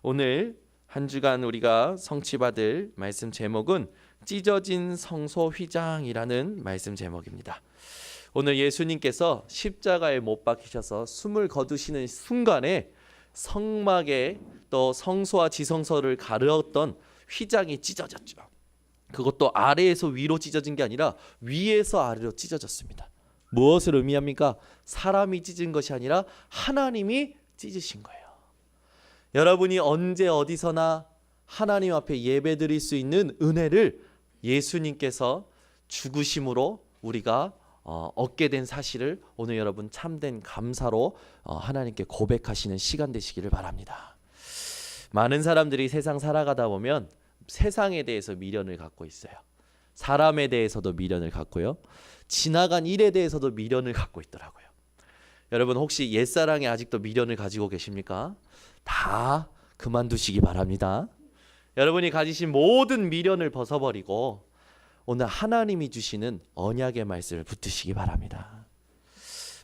오늘 한 주간 우리가 성취받을 말씀 제목은 찢어진 성소 휘장이라는 말씀 제목입니다. 오늘 예수님께서 십자가에 못 박히셔서 숨을 거두시는 순간에 성막에 또 성소와 지성소를 가르었던 휘장이 찢어졌죠. 그것도 아래에서 위로 찢어진 게 아니라 위에서 아래로 찢어졌습니다. 무엇을 의미합니까? 사람이 찢은 것이 아니라 하나님이 찢으신 거예요. 여러분이 언제 어디서나 하나님 앞에 예배드릴 수 있는 은혜를 예수님께서 죽으심으로 우리가 얻게 된 사실을 오늘 여러분 참된 감사로 하나님께 고백하시는 시간 되시기를 바랍니다. 많은 사람들이 세상 살아가다 보면 세상에 대해서 미련을 갖고 있어요. 사람에 대해서도 미련을 갖고요. 지나간 일에 대해서도 미련을 갖고 있더라고요. 여러분 혹시 옛사랑에 아직도 미련을 가지고 계십니까? 다 그만두시기 바랍니다. 여러분이 가지신 모든 미련을 벗어버리고 오늘 하나님이 주시는 언약의 말씀을 붙드시기 바랍니다.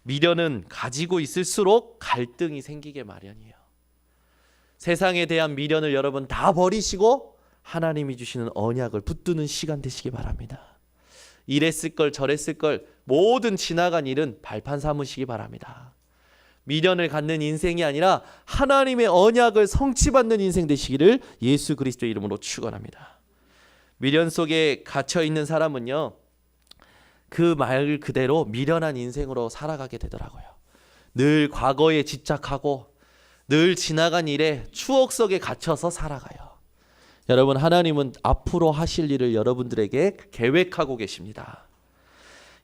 미련은 가지고 있을수록 갈등이 생기게 마련이에요. 세상에 대한 미련을 여러분 다 버리시고 하나님이 주시는 언약을 붙드는 시간 되시기 바랍니다. 이랬을 걸 저랬을 걸 모든 지나간 일은 발판 삼으시기 바랍니다. 미련을 갖는 인생이 아니라 하나님의 언약을 성취받는 인생 되시기를 예수 그리스도의 이름으로 축원합니다. 미련 속에 갇혀 있는 사람은요, 그 말 그대로 미련한 인생으로 살아가게 되더라고요. 늘 과거에 집착하고 늘 지나간 일에 추억 속에 갇혀서 살아가요. 여러분 하나님은 앞으로 하실 일을 여러분들에게 계획하고 계십니다.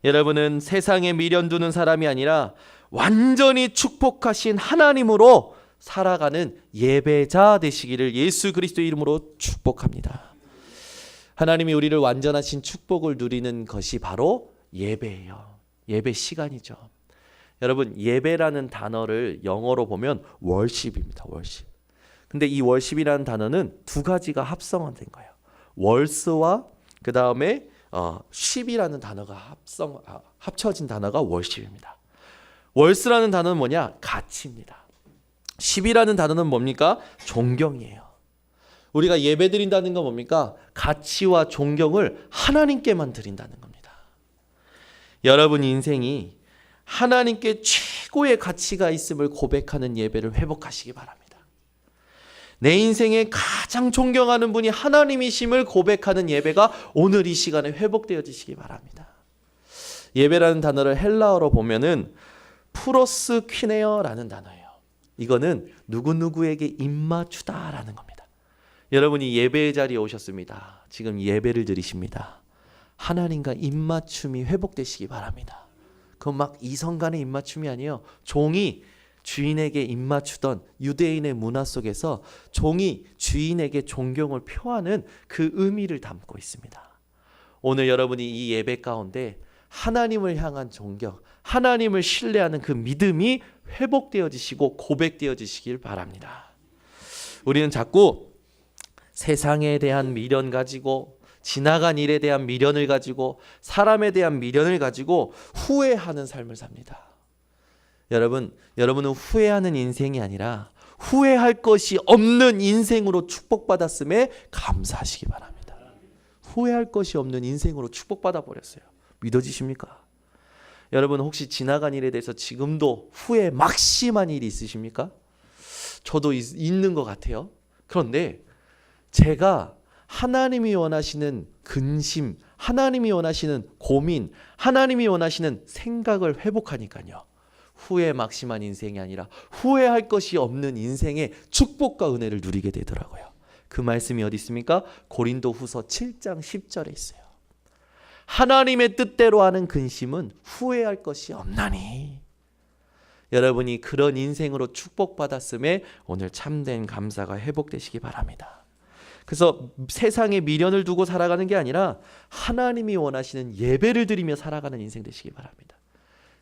여러분은 세상에 미련 두는 사람이 아니라 완전히 축복하신 하나님으로 살아가는 예배자 되시기를 예수 그리스도의 이름으로 축복합니다. 하나님이 우리를 완전하신 축복을 누리는 것이 바로 예배예요. 예배 시간이죠. 여러분 예배라는 단어를 영어로 보면 월십입니다. 월십. 근데 이 월십이라는 단어는 두 가지가 합성된 거예요. 월스와 그 다음에 십이라는 단어가 합쳐진 단어가 월십입니다. 월스라는 단어는 뭐냐? 가치입니다. 십이라는 단어는 뭡니까? 존경이에요. 우리가 예배 드린다는 건 뭡니까? 가치와 존경을 하나님께만 드린다는 겁니다. 여러분 인생이 하나님께 최고의 가치가 있음을 고백하는 예배를 회복하시기 바랍니다. 내 인생에 가장 존경하는 분이 하나님이심을 고백하는 예배가 오늘 이 시간에 회복되어지시기 바랍니다. 예배라는 단어를 헬라어로 보면은 프로스퀴네어라는 단어예요. 이거는 누구누구에게 입맞추다라는 겁니다. 여러분이 예배의 자리에 오셨습니다. 지금 예배를 드리십니다. 하나님과 입맞춤이 회복되시기 바랍니다. 그건 막 이성 간의 입맞춤이 아니에요. 종이 주인에게 입맞추던 유대인의 문화 속에서 종이 주인에게 존경을 표하는 그 의미를 담고 있습니다. 오늘 여러분이 이 예배 가운데 하나님을 향한 존경, 하나님을 신뢰하는 그 믿음이 회복되어지시고 고백되어지시길 바랍니다. 우리는 자꾸 세상에 대한 미련 가지고 지나간 일에 대한 미련을 가지고 사람에 대한 미련을 가지고 후회하는 삶을 삽니다. 여러분은 후회하는 인생이 아니라 후회할 것이 없는 인생으로 축복받았음에 감사하시기 바랍니다. 후회할 것이 없는 인생으로 축복받아 버렸어요. 믿어지십니까? 여러분 혹시 지나간 일에 대해서 지금도 후회 막심한 일이 있으십니까? 저도 있는 것 같아요. 그런데 제가 하나님이 원하시는 근심, 하나님이 원하시는 고민, 하나님이 원하시는 생각을 회복하니까요. 후회 막심한 인생이 아니라 후회할 것이 없는 인생의 축복과 은혜를 누리게 되더라고요. 그 말씀이 어디 있습니까? 고린도후서 7장 10절에 있어요. 하나님의 뜻대로 하는 근심은 후회할 것이 없나니. 여러분이 그런 인생으로 축복받았음에 오늘 참된 감사가 회복되시기 바랍니다. 그래서 세상에 미련을 두고 살아가는 게 아니라 하나님이 원하시는 예배를 드리며 살아가는 인생 되시기 바랍니다.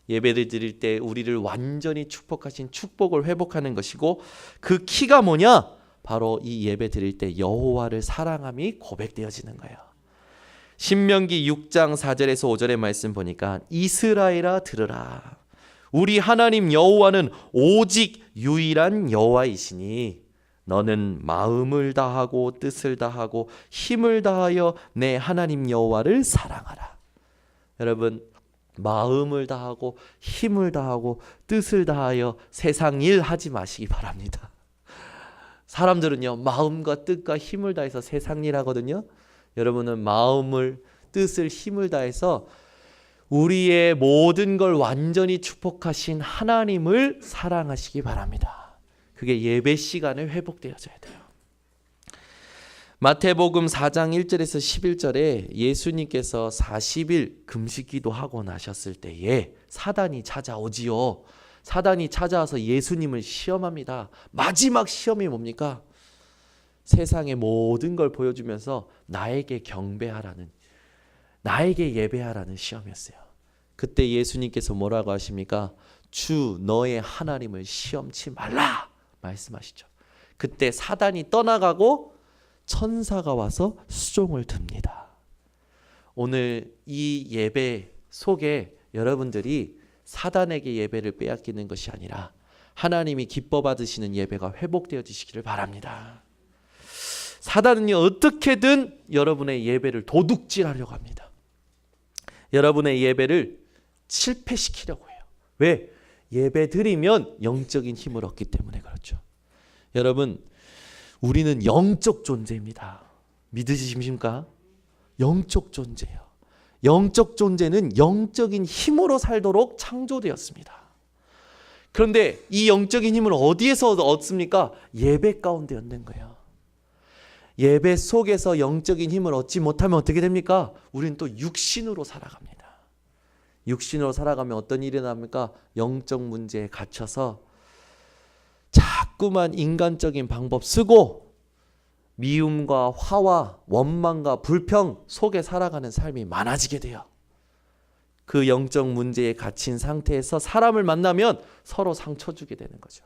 예배를 드릴 때 우리를 완전히 축복하신 축복을 회복하는 것이고 그 키가 뭐냐? 바로 이 예배 드릴 때 여호와를 사랑함이 고백되어지는 거예요. 신명기 6장 4절에서 5절의 말씀 보니까 이스라엘아 들으라. 우리 하나님 여호와는 오직 유일한 여호와이시니 너는 마음을 다하고 뜻을 다하고 힘을 다하여 내 하나님 여호와를 사랑하라. 여러분, 마음을 다하고 힘을 다하고 뜻을 다하여 세상 일 하지 마시기 바랍니다. 사람들은요, 마음과 뜻과 힘을 다해서 세상 일 하거든요. 여러분은 마음을, 뜻을, 힘을 다해서 우리의 모든 걸 완전히 축복하신 하나님을 사랑하시기 바랍니다. 그게 예배 시간에 회복되어져야 돼요. 마태복음 4장 1절에서 11절에 예수님께서 40일 금식기도 하고 나셨을 때에 사단이 찾아오지요. 사단이 찾아와서 예수님을 시험합니다. 마지막 시험이 뭡니까? 세상의 모든 걸 보여주면서 나에게 경배하라는, 나에게 예배하라는 시험이었어요. 그때 예수님께서 뭐라고 하십니까? 주 너의 하나님을 시험치 말라 말씀하시죠. 그때 사단이 떠나가고 천사가 와서 수종을 듭니다. 오늘 이 예배 속에 여러분들이 사단에게 예배를 빼앗기는 것이 아니라 하나님이 기뻐 받으시는 예배가 회복되어지시기를 바랍니다. 사단은요, 어떻게든 여러분의 예배를 도둑질하려고 합니다. 여러분의 예배를 실패시키려고 해요. 왜? 예배 드리면 영적인 힘을 얻기 때문에 그렇죠. 여러분, 우리는 영적 존재입니다. 믿으십니까? 영적 존재예요. 영적 존재는 영적인 힘으로 살도록 창조되었습니다. 그런데 이 영적인 힘을 어디에서 얻습니까? 예배 가운데 얻는 거예요. 예배 속에서 영적인 힘을 얻지 못하면 어떻게 됩니까? 우리는 또 육신으로 살아갑니다. 육신으로 살아가면 어떤 일이 납니까? 영적 문제에 갇혀서 자꾸만 인간적인 방법 쓰고 미움과 화와 원망과 불평 속에 살아가는 삶이 많아지게 돼요. 그 영적 문제에 갇힌 상태에서 사람을 만나면 서로 상처 주게 되는 거죠.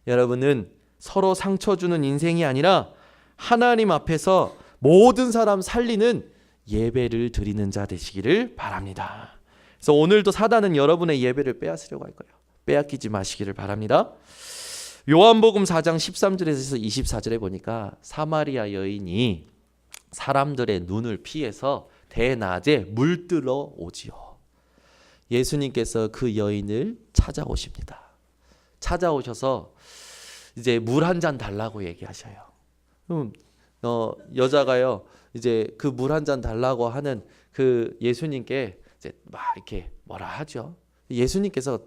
여러분은 서로 상처 주는 인생이 아니라 하나님 앞에서 모든 사람 살리는 예배를 드리는 자 되시기를 바랍니다. 그래서 오늘도 사단은 여러분의 예배를 빼앗으려고 할 거예요. 빼앗기지 마시기를 바랍니다. 요한복음 4장 13절에서 24절에 보니까 사마리아 여인이 사람들의 눈을 피해서 대낮에 물들어 오지요. 예수님께서 그 여인을 찾아오십니다. 찾아오셔서 이제 물 한 잔 달라고 얘기하셔요. 그럼 여자가요, 이제 그 물 한 잔 달라고 하는 그 예수님께 이제 막 이렇게 뭐라 하죠. 예수님께서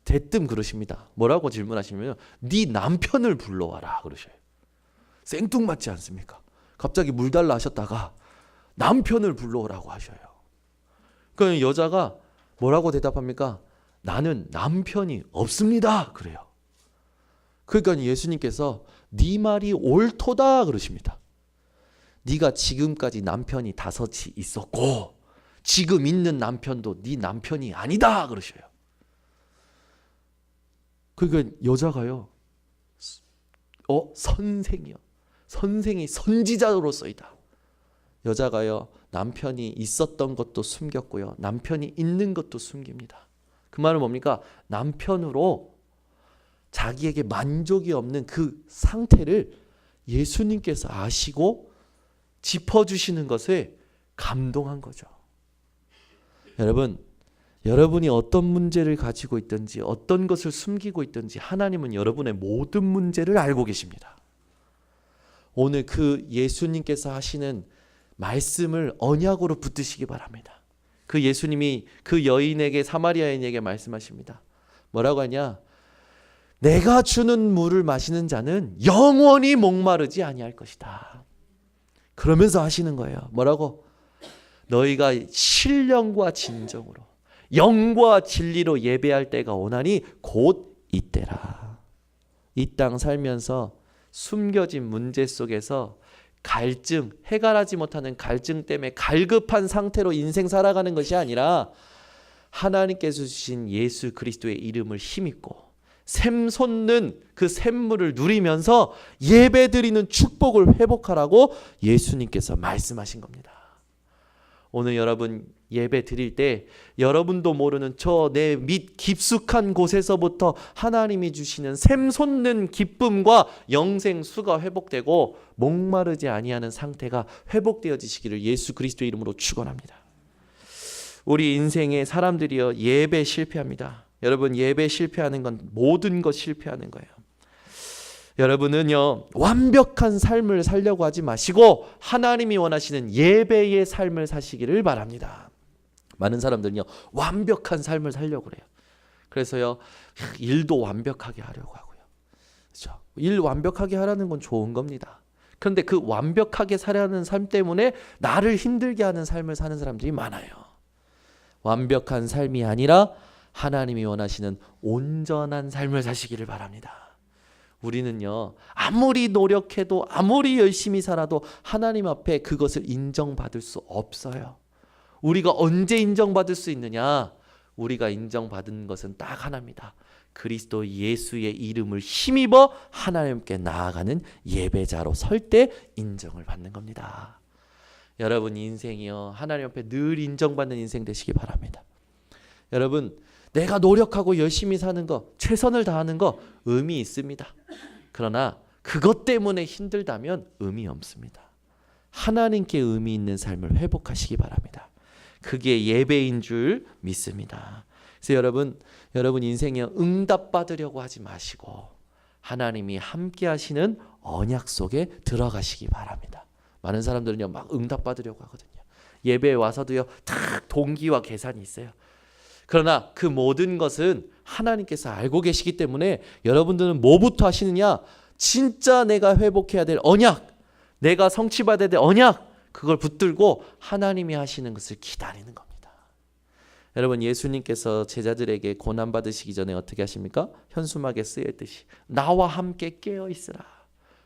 대뜸 그러십니다. 뭐라고 질문하시면 네 남편을 불러와라 그러셔요. 생뚱맞지 않습니까? 갑자기 물 달라 하셨다가 남편을 불러오라고 하셔요. 그러니까 여자가 뭐라고 대답합니까? 나는 남편이 없습니다 그래요. 그러니까 예수님께서 네 말이 옳도다 그러십니다. 네가 지금까지 남편이 5이 있었고 지금 있는 남편도 네 남편이 아니다 그러셔요. 그러니까 여자가요, 선생이요, 선생이 선지자로서이다. 여자가요, 남편이 있었던 것도 숨겼고요, 남편이 있는 것도 숨깁니다. 그 말은 뭡니까? 남편으로 자기에게 만족이 없는 그 상태를 예수님께서 아시고 짚어주시는 것에 감동한 거죠. 여러분, 여러분이 어떤 문제를 가지고 있든지 어떤 것을 숨기고 있든지 하나님은 여러분의 모든 문제를 알고 계십니다. 오늘 그 예수님께서 하시는 말씀을 언약으로 붙드시기 바랍니다. 그 예수님이 그 여인에게, 사마리아 여인에게 말씀하십니다. 뭐라고 하냐? 내가 주는 물을 마시는 자는 영원히 목마르지 아니할 것이다. 그러면서 하시는 거예요. 뭐라고? 너희가 신령과 진정으로 영과 진리로 예배할 때가 오나니 곧 이때라. 이 땅 살면서 숨겨진 문제 속에서 갈증, 해결하지 못하는 갈증 때문에 갈급한 상태로 인생 살아가는 것이 아니라 하나님께서 주신 예수 그리스도의 이름을 힘입고 샘솟는 그 샘물을 누리면서 예배드리는 축복을 회복하라고 예수님께서 말씀하신 겁니다. 오늘 여러분 예배 드릴 때 여러분도 모르는 저 내 밑 깊숙한 곳에서부터 하나님이 주시는 샘솟는 기쁨과 영생수가 회복되고 목마르지 아니하는 상태가 회복되어지시기를 예수 그리스도의 이름으로 축원합니다. 우리 인생의 사람들이여 예배 실패합니다. 여러분 예배 실패하는 건 모든 것 실패하는 거예요. 여러분은요 완벽한 삶을 살려고 하지 마시고 하나님이 원하시는 예배의 삶을 사시기를 바랍니다. 많은 사람들은요 완벽한 삶을 살려고 그래요. 그래서요 일도 완벽하게 하려고 하고요. 그렇죠? 일 완벽하게 하라는 건 좋은 겁니다. 그런데 그 완벽하게 살아가는 삶 때문에 나를 힘들게 하는 삶을 사는 사람들이 많아요. 완벽한 삶이 아니라 하나님이 원하시는 온전한 삶을 사시기를 바랍니다. 우리는요 아무리 노력해도 아무리 열심히 살아도 하나님 앞에 그것을 인정받을 수 없어요. 우리가 언제 인정받을 수 있느냐? 우리가 인정받은 것은 딱 하나입니다. 그리스도 예수의 이름을 힘입어 하나님께 나아가는 예배자로 설 때 인정을 받는 겁니다. 여러분 인생이요 하나님 앞에 늘 인정받는 인생 되시기 바랍니다. 여러분 내가 노력하고 열심히 사는 거, 최선을 다하는 거 의미 있습니다. 그러나 그것 때문에 힘들다면 의미 없습니다. 하나님께 의미 있는 삶을 회복하시기 바랍니다. 그게 예배인 줄 믿습니다. 그래서 여러분 인생에 응답받으려고 하지 마시고 하나님이 함께 하시는 언약 속에 들어가시기 바랍니다. 많은 사람들은요 막 응답받으려고 하거든요. 예배에 와서도요 딱 동기와 계산이 있어요. 그러나 그 모든 것은 하나님께서 알고 계시기 때문에 여러분들은 뭐부터 하시느냐? 진짜 내가 회복해야 될 언약, 내가 성취받아야 될 언약, 그걸 붙들고 하나님이 하시는 것을 기다리는 겁니다. 여러분 예수님께서 제자들에게 고난받으시기 전에 어떻게 하십니까? 현수막에 쓰여있듯이 나와 함께 깨어있으라.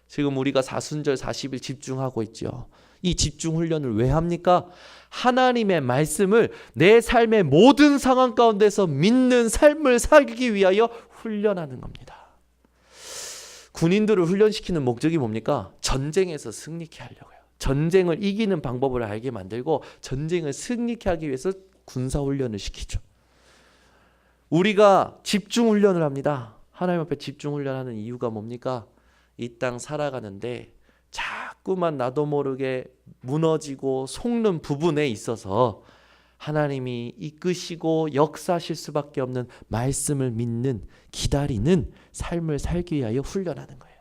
지금 우리가 사순절 40일 집중하고 있죠. 이 집중 훈련을 왜 합니까? 하나님의 말씀을 내 삶의 모든 상황 가운데서 믿는 삶을 살기 위하여 훈련하는 겁니다. 군인들을 훈련시키는 목적이 뭡니까? 전쟁에서 승리케 하려고요. 전쟁을 이기는 방법을 알게 만들고 전쟁을 승리케 하기 위해서 군사훈련을 시키죠. 우리가 집중훈련을 합니다. 하나님 앞에 집중훈련하는 이유가 뭡니까? 이 땅 살아가는데 자꾸만 나도 모르게 무너지고 속는 부분에 있어서 하나님이 이끄시고 역사하실 수밖에 없는 말씀을 믿는 기다리는 삶을 살기 위하여 훈련하는 거예요.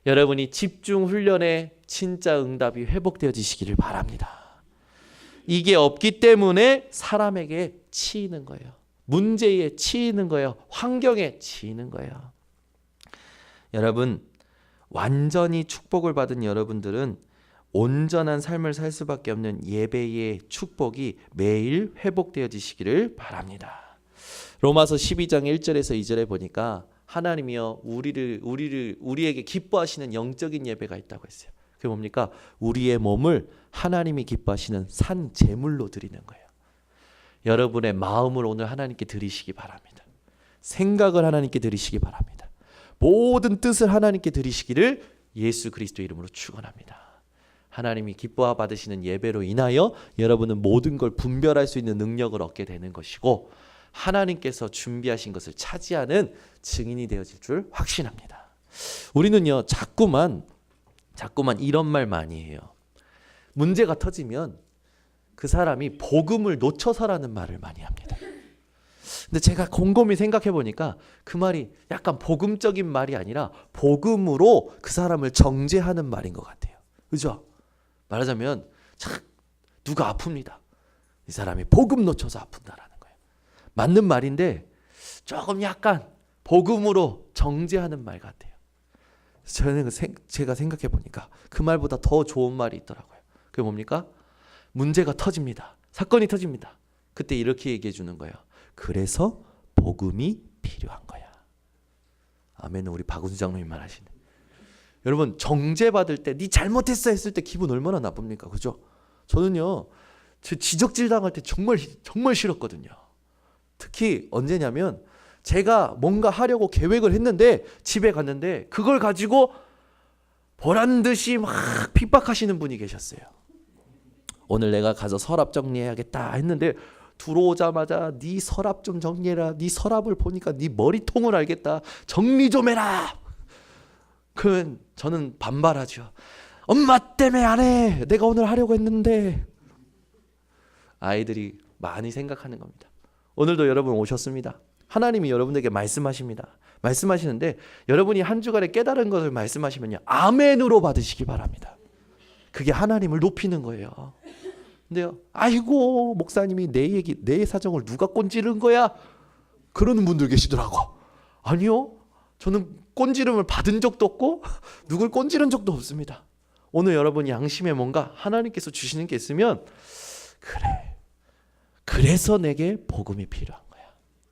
여러분이 집중 훈련에 진짜 응답이 회복되어지시기를 바랍니다. 이게 없기 때문에 사람에게 치이는 거예요. 문제에 치이는 거예요. 환경에 치이는 거예요. 여러분 완전히 축복을 받은 여러분들은 온전한 삶을 살 수밖에 없는 예배의 축복이 매일 회복되어지시기를 바랍니다. 로마서 12장 1절에서 2절에 보니까 하나님이여 우리에게 기뻐하시는 영적인 예배가 있다고 했어요. 그게 뭡니까? 우리의 몸을 하나님이 기뻐하시는 산 제물로 드리는 거예요. 여러분의 마음을 오늘 하나님께 드리시기 바랍니다. 생각을 하나님께 드리시기 바랍니다. 모든 뜻을 하나님께 드리시기를 예수 그리스도 이름으로 축원합니다. 하나님이 기뻐 받으시는 예배로 인하여 여러분은 모든 걸 분별할 수 있는 능력을 얻게 되는 것이고 하나님께서 준비하신 것을 차지하는 증인이 되어질 줄 확신합니다. 우리는요 자꾸만 이런 말 많이 해요. 문제가 터지면 그 사람이 복음을 놓쳐서라는 말을 많이 합니다. 근데 제가 곰곰이 생각해 보니까 그 말이 약간 복음적인 말이 아니라 복음으로 그 사람을 정죄하는 말인 것 같아요. 그죠? 말하자면 누가 아픕니다. 이 사람이 복음 놓쳐서 아픈다라는 거예요. 맞는 말인데 조금 약간 복음으로 정죄하는 말 같아요. 저는 제가 생각해 보니까 그 말보다 더 좋은 말이 있더라고요. 그게 뭡니까? 문제가 터집니다. 사건이 터집니다. 그때 이렇게 얘기해 주는 거예요. 그래서 복음이 필요한 거야. 아멘. 우리 박은수 장로님 말하시네. 여러분 정죄받을 때 네 잘못했어 했을 때 기분 얼마나 나쁩니까? 그죠? 저는요 지적질 당할 때 정말 싫었거든요. 특히 언제냐면 제가 뭔가 하려고 계획을 했는데 집에 갔는데 그걸 가지고 보란 듯이 막 핍박하시는 분이 계셨어요. 오늘 내가 가서 서랍 정리해야겠다 했는데 들어오자마자 네 서랍 좀 정리해라. 네 서랍을 보니까 네 머리통을 알겠다. 정리 좀 해라. 그러면 저는 반발하죠. 엄마 때문에 안 해. 내가 오늘 하려고 했는데. 아이들이 많이 생각하는 겁니다. 오늘도 여러분 오셨습니다. 하나님이 여러분에게 말씀하십니다. 말씀하시는데 여러분이 한 주간에 깨달은 것을 말씀하시면요, 아멘으로 받으시기 바랍니다. 그게 하나님을 높이는 거예요. 근데요, 아이고 목사님이 내 사정을 누가 꼰지른 거야? 그러는 분들 계시더라고. 아니요, 저는 꼰지름을 받은 적도 없고 누굴 꼰지른 적도 없습니다. 오늘 여러분 양심에 뭔가 하나님께서 주시는 게 있으면, 그래, 그래서 내게 복음이 필요한 거야,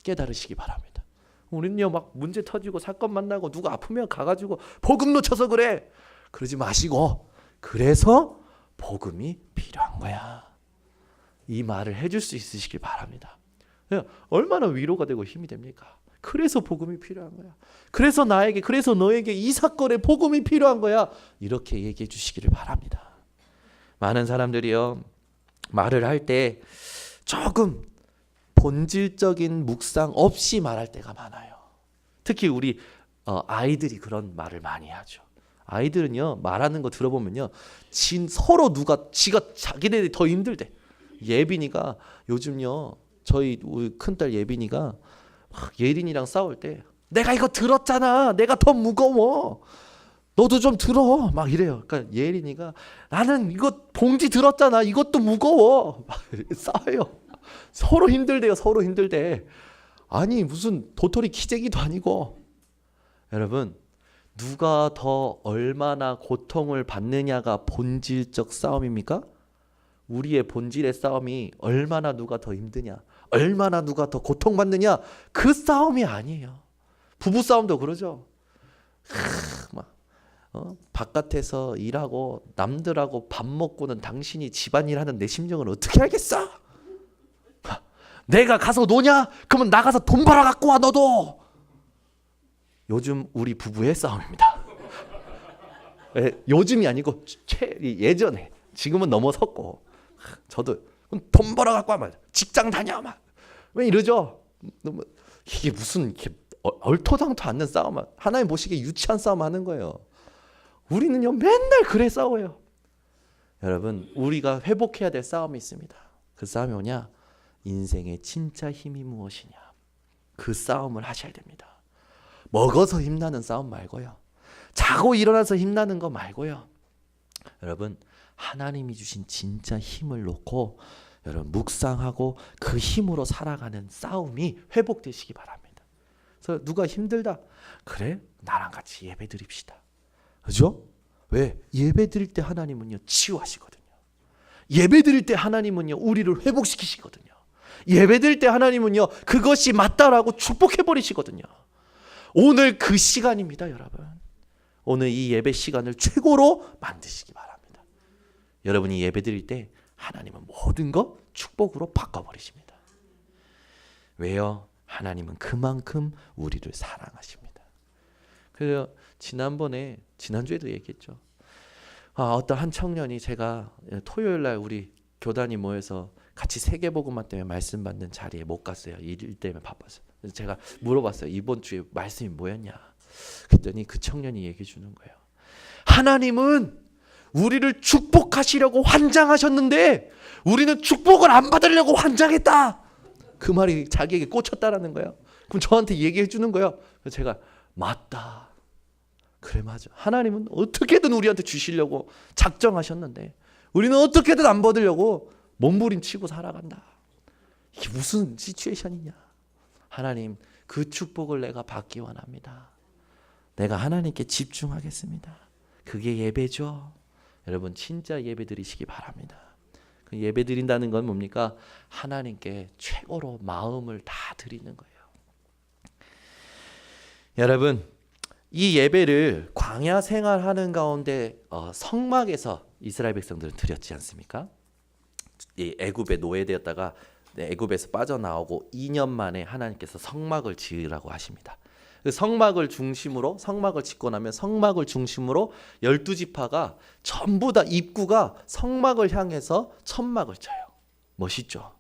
깨달으시기 바랍니다. 우리는요 막 문제 터지고 사건 만나고 누가 아프면 가가지고 복음 놓쳐서 그래, 그러지 마시고 그래서 복음이 필요한 거야, 이 말을 해줄 수 있으시길 바랍니다. 얼마나 위로가 되고 힘이 됩니까? 그래서 복음이 필요한 거야. 그래서 나에게, 그래서 너에게 이 사건에 복음이 필요한 거야. 이렇게 얘기해 주시기를 바랍니다. 많은 사람들이요, 말을 할 때 조금 본질적인 묵상 없이 말할 때가 많아요. 특히 우리 아이들이 그런 말을 많이 하죠. 아이들은요, 말하는 거 들어보면요, 서로 지가 자기네들이 더 힘들대. 예빈이가 요즘요, 저희 큰딸 예빈이가 예린이랑 싸울 때, 내가 이거 들었잖아, 내가 더 무거워, 너도 좀 들어, 막 이래요. 그러니까 예린이가, 나는 이거 봉지 들었잖아, 이것도 무거워, 막 싸워요. 서로 힘들대요. 서로 힘들대. 아니 무슨 도토리 키재기도 아니고. 여러분, 누가 더 얼마나 고통을 받느냐가 본질적 싸움입니까? 우리의 본질의 싸움이 얼마나 누가 더 힘드냐, 얼마나 누가 더 고통받느냐, 그 싸움이 아니에요. 부부싸움도 그러죠. 바깥에서 일하고 남들하고 밥 먹고는 당신이 집안일 하는 내 심정을 어떻게 알겠어? 내가 가서 노냐? 그러면 나가서 돈 벌어 갖고 와, 너도. 요즘 우리 부부의 싸움입니다. 요즘이 아니고 예전에, 지금은 넘어섰고, 저도 돈 벌어 갖고 와, 직장 다녀, 막 왜 이러죠? 이게 무슨 이렇게 얼토당토 않는 싸움, 하나님 보시기에 유치한 싸움 하는 거예요. 우리는요 맨날 그래 싸워요. 여러분, 우리가 회복해야 될 싸움이 있습니다. 그 싸움이 뭐냐? 인생의 진짜 힘이 무엇이냐, 그 싸움을 하셔야 됩니다. 먹어서 힘나는 싸움 말고요, 자고 일어나서 힘나는 거 말고요. 여러분, 하나님이 주신 진짜 힘을 놓고 여러분 묵상하고 그 힘으로 살아가는 싸움이 회복되시기 바랍니다. 그래서 누가 힘들다, 그래, 나랑 같이 예배 드립시다. 그죠? 왜? 예배 드릴 때 하나님은요 치유하시거든요. 예배 드릴 때 하나님은요 우리를 회복시키시거든요. 예배 드릴 때 하나님은요 그것이 맞다라고 축복해 버리시거든요. 오늘 그 시간입니다, 여러분. 오늘 이 예배 시간을 최고로 만드시기 바랍니다. 여러분이 예배 드릴 때 하나님은 모든 것 축복으로 바꿔버리십니다. 왜요? 하나님은 그만큼 우리를 사랑하십니다. 그래서 지난주에도 얘기했죠. 어떤 한 청년이, 제가 토요일날 우리 교단이 모여서 같이 세계복음화 때문에 말씀 받는 자리에 못 갔어요. 일 때문에 바빠서. 그래서 제가 물어봤어요. 이번 주에 말씀이 뭐였냐? 그랬더니 그 청년이 얘기해 주는 거예요. 하나님은 우리를 축복하시려고 환장하셨는데 우리는 축복을 안 받으려고 환장했다. 그 말이 자기에게 꽂혔다라는 거예요. 그럼 저한테 얘기해 주는 거예요. 그래서 제가 맞다. 그래, 맞아. 하나님은 어떻게든 우리한테 주시려고 작정하셨는데 우리는 어떻게든 안 받으려고 몸부림치고 살아간다. 이게 무슨 시츄에이션이냐. 하나님, 그 축복을 내가 받기 원합니다. 내가 하나님께 집중하겠습니다. 그게 예배죠. 여러분, 진짜 예배 드리시기 바랍니다. 그 예배 드린다는 건 뭡니까? 하나님께 최고로 마음을 다 드리는 거예요. 여러분, 이 예배를 광야 생활하는 가운데 성막에서 이스라엘 백성들은 드렸지 않습니까? 이 애굽에 노예되었다가 애굽에서 빠져나오고 2년 만에 하나님께서 성막을 지으라고 하십니다. 그 성막을 짓고 나면 성막을 중심으로 12지파가 전부 다 입구가 성막을 향해서 천막을 쳐요. 멋있죠?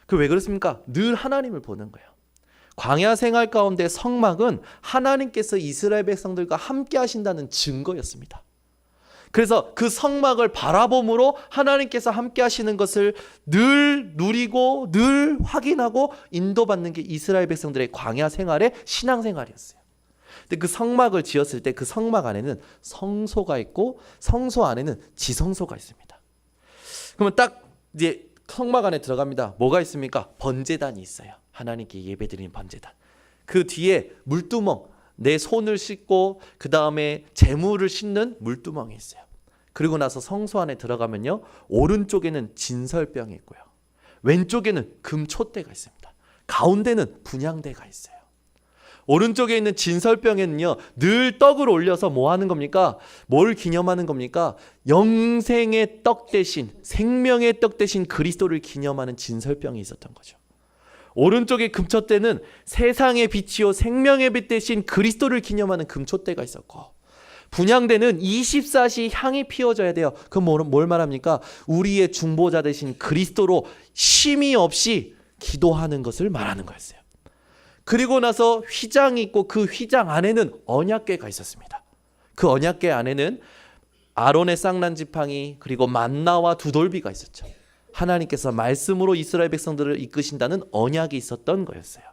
그 왜 그렇습니까? 늘 하나님을 보는 거예요. 광야 생활 가운데 성막은 하나님께서 이스라엘 백성들과 함께 하신다는 증거였습니다. 그래서 그 성막을 바라봄으로 하나님께서 함께 하시는 것을 늘 누리고 늘 확인하고 인도받는 게 이스라엘 백성들의 광야 생활의 신앙생활이었어요. 근데 그 성막을 지었을 때 그 성막 안에는 성소가 있고 성소 안에는 지성소가 있습니다. 그러면 딱 이제 성막 안에 들어갑니다. 뭐가 있습니까? 번제단이 있어요. 하나님께 예배드리는 번제단. 그 뒤에 물두멍, 내 손을 씻고 그 다음에 재물을 씻는 물두멍이 있어요. 그리고 나서 성소 안에 들어가면요, 오른쪽에는 진설병이 있고요, 왼쪽에는 금촛대가 있습니다. 가운데는 분향대가 있어요. 오른쪽에 있는 진설병에는요, 늘 떡을 올려서 뭐 하는 겁니까? 뭘 기념하는 겁니까? 영생의 떡 대신, 생명의 떡 대신 그리스도를 기념하는 진설병이 있었던 거죠. 오른쪽의 금촛대는 세상의 빛이요 생명의 빛 대신 그리스도를 기념하는 금촛대가 있었고, 분향대는 24시 향이 피워져야 돼요. 그럼 뭘 말합니까? 우리의 중보자 대신 그리스도로 쉼이 없이 기도하는 것을 말하는 거였어요. 그리고 나서 휘장이 있고 그 휘장 안에는 언약궤가 있었습니다. 그 언약궤 안에는 아론의 쌍난 지팡이 그리고 만나와 두돌비가 있었죠. 하나님께서 말씀으로 이스라엘 백성들을 이끄신다는 언약이 있었던 거였어요.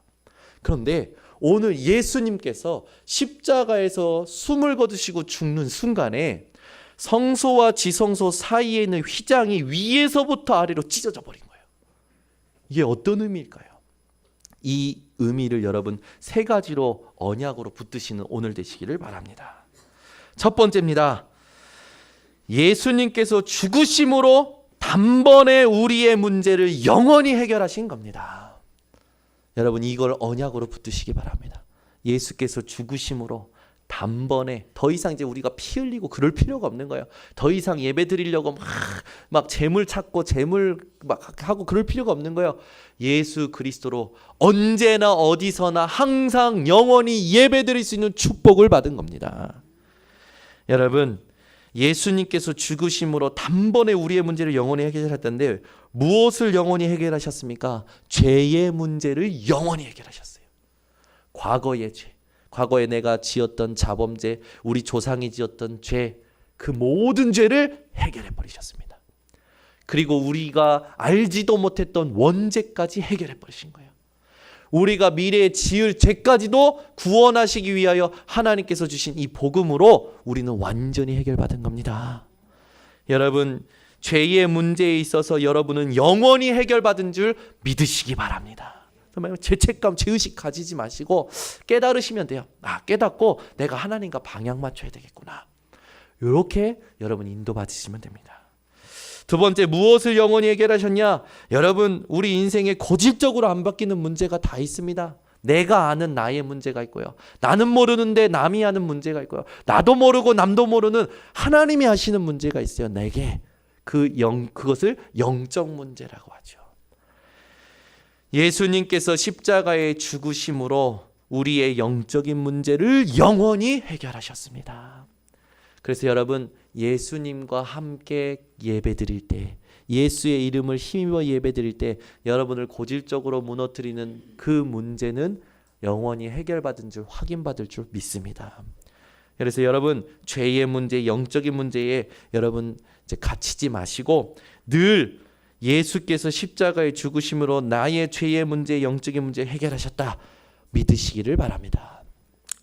그런데 오늘 예수님께서 십자가에서 숨을 거두시고 죽는 순간에 성소와 지성소 사이에 있는 휘장이 위에서부터 아래로 찢어져 버린 거예요. 이게 어떤 의미일까요? 이 의미를 여러분 세 가지로 언약으로 붙드시는 오늘 되시기를 바랍니다. 첫 번째입니다. 예수님께서 죽으심으로 단번에 우리의 문제를 영원히 해결하신 겁니다. 여러분 이걸 언약으로 붙드시기 바랍니다. 예수께서 죽으심으로 단번에 더 이상 이제 우리가 피 흘리고 그럴 필요가 없는 거예요. 더 이상 예배 드리려고 막 재물 찾고 재물 막 하고 그럴 필요가 없는 거예요. 예수 그리스도로 언제나 어디서나 항상 영원히 예배 드릴 수 있는 축복을 받은 겁니다. 여러분 예수님께서 죽으심으로 단번에 우리의 문제를 영원히 해결하셨던데 무엇을 영원히 해결하셨습니까? 죄의 문제를 영원히 해결하셨어요. 과거의 죄, 과거에 내가 지었던 자범죄, 우리 조상이 지었던 죄, 그 모든 죄를 해결해 버리셨습니다. 그리고 우리가 알지도 못했던 원죄까지 해결해 버리신 거예요. 우리가 미래에 지을 죄까지도 구원하시기 위하여 하나님께서 주신 이 복음으로 우리는 완전히 해결받은 겁니다. 여러분 죄의 문제에 있어서 여러분은 영원히 해결받은 줄 믿으시기 바랍니다. 정말 죄책감, 죄의식 가지지 마시고 깨달으시면 돼요. 깨닫고 내가 하나님과 방향 맞춰야 되겠구나. 이렇게 여러분 인도받으시면 됩니다. 두 번째, 무엇을 영원히 해결하셨냐? 여러분 우리 인생에 고질적으로 안 바뀌는 문제가 다 있습니다. 내가 아는 나의 문제가 있고요, 나는 모르는데 남이 아는 문제가 있고요, 나도 모르고 남도 모르는 하나님이 하시는 문제가 있어요. 내게 그것을 영적 문제라고 하죠. 예수님께서 십자가에 죽으심으로 우리의 영적인 문제를 영원히 해결하셨습니다. 그래서 여러분 예수님과 함께 예배드릴 때, 예수의 이름을 힘입어 예배드릴 때 여러분을 고질적으로 무너뜨리는 그 문제는 영원히 해결받은 줄, 확인받을 줄 믿습니다. 그래서 여러분 죄의 문제, 영적인 문제에 여러분 이제 갇히지 마시고 늘 예수께서 십자가에 죽으심으로 나의 죄의 문제, 영적인 문제 해결하셨다 믿으시기를 바랍니다.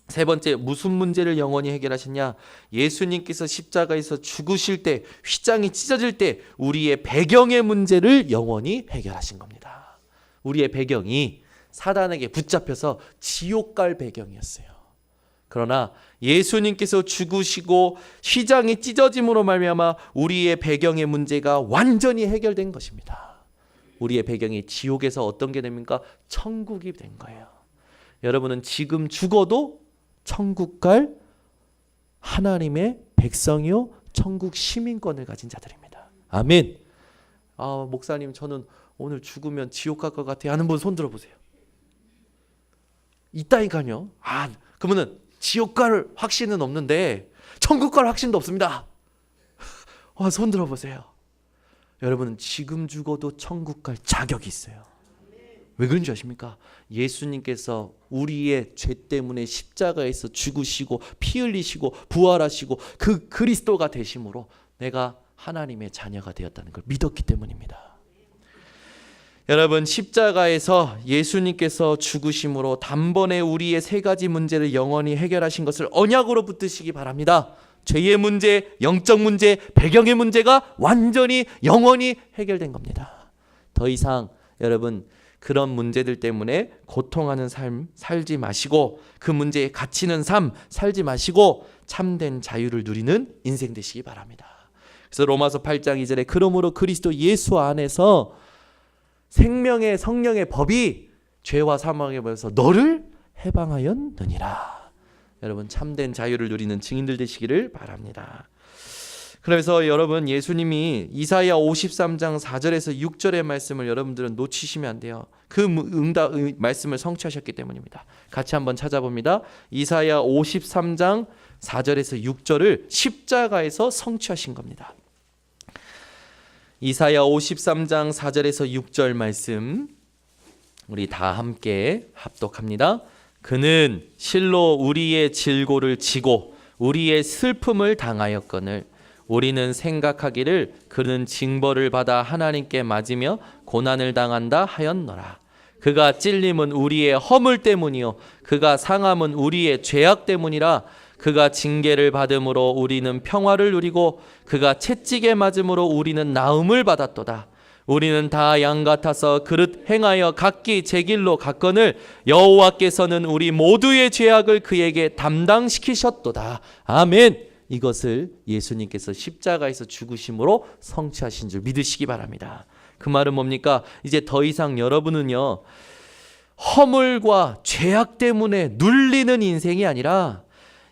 세 번째, 무슨 문제를 영원히 해결하셨냐? 예수님께서 십자가에서 죽으실 때, 휘장이 찢어질 때 우리의 배경의 문제를 영원히 해결하신 겁니다. 우리의 배경이 사단에게 붙잡혀서 지옥 갈 배경이었어요. 그러나 예수님께서 죽으시고 휘장이 찢어짐으로 말미암아 우리의 배경의 문제가 완전히 해결된 것입니다. 우리의 배경이 지옥에서 어떤 게 됩니까? 천국이 된 거예요. 여러분은 지금 죽어도 천국 갈 하나님의 백성이요 천국 시민권을 가진 자들입니다. 아멘. 목사님 저는 오늘 죽으면 지옥 갈 것 같아요 하는 분 손 들어보세요. 있다니까요. 그러면은 지옥 갈 확신은 없는데 천국 갈 확신도 없습니다. 손 들어보세요. 여러분은 지금 죽어도 천국 갈 자격이 있어요. 왜 그런지 아십니까? 예수님께서 우리의 죄 때문에 십자가에서 죽으시고 피 흘리시고 부활하시고 그 그리스도가 되심으로 내가 하나님의 자녀가 되었다는 걸 믿었기 때문입니다. 여러분, 십자가에서 예수님께서 죽으심으로 단번에 우리의 세 가지 문제를 영원히 해결하신 것을 언약으로 붙드시기 바랍니다. 죄의 문제, 영적 문제, 배경의 문제가 완전히 영원히 해결된 겁니다. 더 이상 여러분 그런 문제들 때문에 고통하는 삶 살지 마시고 그 문제에 갇히는 삶 살지 마시고 참된 자유를 누리는 인생 되시기 바랍니다. 그래서 로마서 8장 2절에 그러므로 그리스도 예수 안에서 생명의 성령의 법이 죄와 사망의 법에서 너를 해방하였느니라. 여러분 참된 자유를 누리는 증인들 되시기를 바랍니다. 그래서 여러분 예수님이 이사야 53장 4절에서 6절의 말씀을 여러분들은 놓치시면 안 돼요. 그 말씀을 성취하셨기 때문입니다. 같이 한번 찾아봅니다. 이사야 53장 4절에서 6절을 십자가에서 성취하신 겁니다. 이사야 53장 4절에서 6절 말씀 우리 다 함께 합독합니다. 그는 실로 우리의 질고를 지고 우리의 슬픔을 당하였거늘 우리는 생각하기를 그는 징벌을 받아 하나님께 맞으며 고난을 당한다 하였노라. 그가 찔림은 우리의 허물 때문이요 그가 상함은 우리의 죄악 때문이라. 그가 징계를 받음으로 우리는 평화를 누리고 그가 채찍에 맞음으로 우리는 나음을 받았도다. 우리는 다 양 같아서 그릇 행하여 각기 제 길로 갔거늘 여호와께서는 우리 모두의 죄악을 그에게 담당시키셨도다. 아멘. 이것을 예수님께서 십자가에서 죽으심으로 성취하신 줄 믿으시기 바랍니다. 그 말은 뭡니까? 이제 더 이상 여러분은요 허물과 죄악 때문에 눌리는 인생이 아니라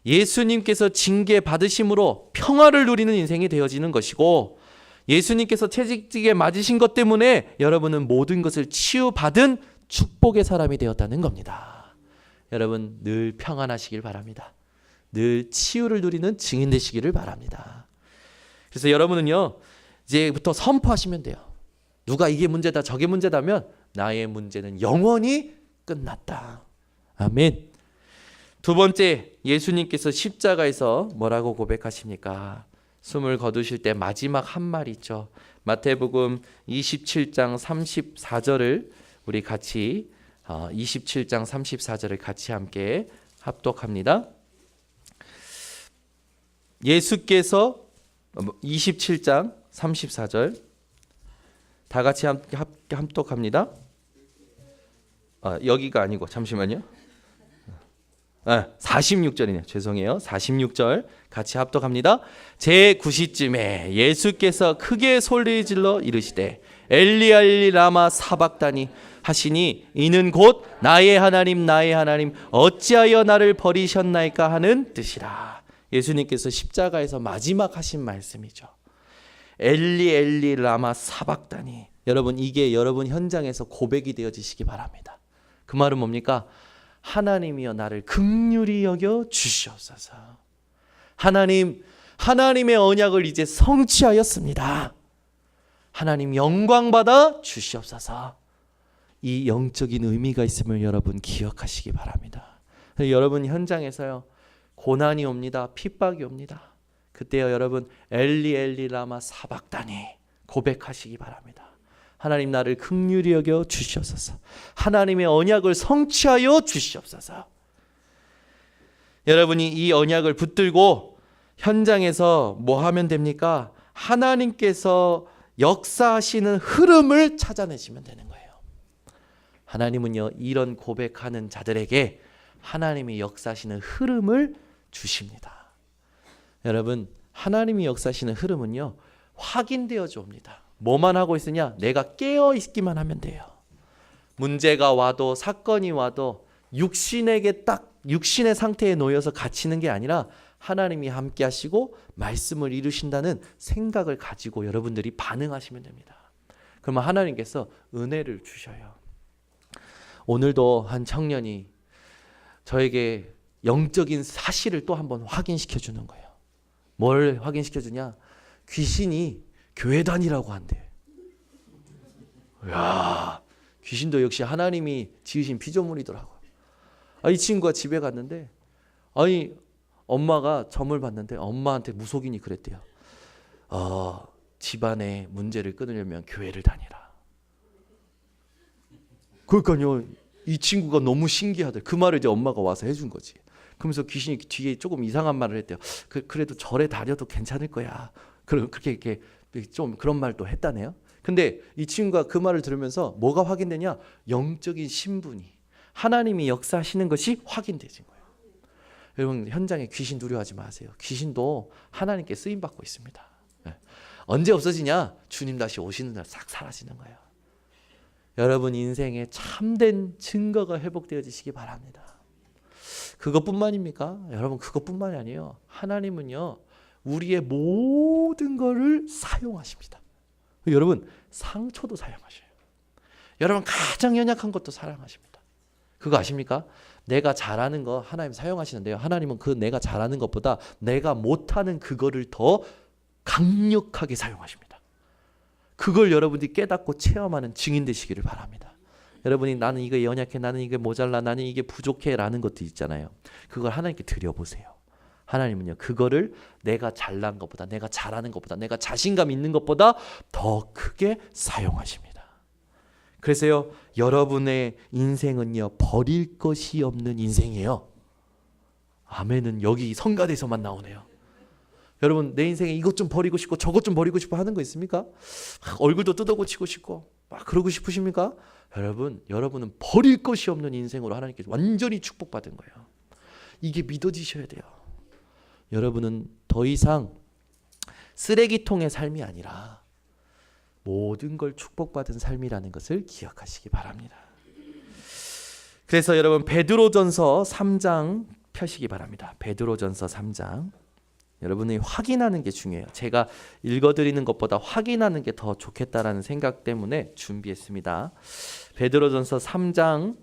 예수님께서 징계 받으심으로 평화를 누리는 인생이 되어지는 것이고 예수님께서 채찍에 맞으신 것 때문에 여러분은 모든 것을 치유받은 축복의 사람이 되었다는 겁니다. 여러분 늘 평안하시길 바랍니다. 늘 치유를 누리는 증인 되시기를 바랍니다. 그래서 여러분은요 이제부터 선포하시면 돼요. 누가 이게 문제다 저게 문제다면 나의 문제는 영원히 끝났다. 아멘. 두 번째, 예수님께서 십자가에서 뭐라고 고백하십니까? 숨을 거두실 때 마지막 한 말이 있죠. 마태복음 27장 34절을 우리 같이 27장 34절을 같이 함께 합독합니다. 예수께서 27장 34절 다 같이 합독합니다. 여기가 아니고 잠시만요. 46절이네요. 죄송해요. 46절 같이 합독합니다. 제9시쯤에 예수께서 크게 소리질러 이르시되 엘리 엘리 라마 사박다니 하시니 이는 곧 나의 하나님 나의 하나님 어찌하여 나를 버리셨나이까 하는 뜻이라. 예수님께서 십자가에서 마지막 하신 말씀이죠. 엘리 엘리 라마 사박다니. 여러분 이게 여러분 현장에서 고백이 되어지시기 바랍니다. 그 말은 뭡니까? 하나님이여 나를 긍휼히 여겨 주시옵소서. 하나님의 언약을 이제 성취하였습니다. 하나님 영광 받아 주시옵소서. 이 영적인 의미가 있음을 여러분 기억하시기 바랍니다. 여러분 현장에서요 고난이 옵니다. 핍박이 옵니다. 그때요 여러분 엘리 엘리 라마 사박다니 고백하시기 바랍니다. 하나님 나를 긍휼히 여겨 주시옵소서. 하나님의 언약을 성취하여 주시옵소서. 여러분이 이 언약을 붙들고 현장에서 뭐 하면 됩니까? 하나님께서 역사하시는 흐름을 찾아내시면 되는 거예요. 하나님은요 이런 고백하는 자들에게 하나님이 역사하시는 흐름을 주십니다. 여러분 하나님이 역사하시는 흐름은요 확인되어져 옵니다. 뭐만 하고 있으냐? 내가 깨어 있기만 하면 돼요. 문제가 와도 사건이 와도 육신의 상태에 놓여서 갇히는 게 아니라 하나님이 함께 하시고 말씀을 이루신다는 생각을 가지고 여러분들이 반응하시면 됩니다. 그러면 하나님께서 은혜를 주셔요. 오늘도 한 청년이 저에게 영적인 사실을 또 한번 확인시켜 주는 거예요. 뭘 확인시켜 주냐? 귀신이 교회 다니라고 한대. 야, 귀신도 역시 하나님이 지으신 피조물이더라고요. 이 친구가 집에 갔는데 엄마가 점을 봤는데 엄마한테 무속인이 그랬대요. 집안의 문제를 끊으려면 교회를 다니라. 그러니까요, 이 친구가 너무 신기하대. 그 말을 이제 엄마가 와서 해준 거지. 그러면서 귀신이 뒤에 조금 이상한 말을 했대요. 그래도 절에 다녀도 괜찮을 거야. 그렇게 이렇게 좀 그런 말도 했다네요. 근데 이 친구가 그 말을 들으면서 뭐가 확인되냐? 영적인 신분이, 하나님이 역사하시는 것이 확인되진 거예요. 여러분, 현장에 귀신 두려워하지 마세요. 귀신도 하나님께 쓰임 받고 있습니다. 언제 없어지냐? 주님 다시 오시는 날 싹 사라지는 거예요. 여러분 인생에 참된 증거가 회복되어지시기 바랍니다. 그것뿐만입니까? 여러분, 그것뿐만이 아니에요. 하나님은요, 우리의 모든 것을 사용하십니다. 여러분, 상처도 사용하셔요. 여러분, 가장 연약한 것도 사용하십니다. 그거 아십니까? 내가 잘하는 거 하나님 사용하시는데요, 하나님은 그 내가 잘하는 것보다 내가 못하는 그거를 더 강력하게 사용하십니다. 그걸 여러분들이 깨닫고 체험하는 증인 되시기를 바랍니다. 여러분이 나는 이거 연약해, 나는 이게 모자라, 나는 이게 부족해 라는 것도 있잖아요. 그걸 하나님께 드려보세요. 하나님은요, 그거를 내가 잘난 것보다, 내가 잘하는 것보다, 내가 자신감 있는 것보다 더 크게 사용하십니다. 그래서요, 여러분의 인생은요, 버릴 것이 없는 인생이에요. 아멘은 여기 성가대에서만 나오네요. 여러분, 내 인생에 이것 좀 버리고 싶고 저것 좀 버리고 싶어 하는 거 있습니까? 얼굴도 뜯어고치고 싶고 막 그러고 싶으십니까? 여러분은 버릴 것이 없는 인생으로 하나님께 완전히 축복받은 거예요. 이게 믿어지셔야 돼요. 여러분은 더 이상 쓰레기통의 삶이 아니라 모든 걸 축복받은 삶이라는 것을 기억하시기 바랍니다. 그래서 여러분, 베드로전서 3장 펴시기 바랍니다. 베드로전서 3장. 여러분이 확인하는 게 중요해요. 제가 읽어드리는 것보다 확인하는 게 더 좋겠다라는 생각 때문에 준비했습니다. 베드로전서 3장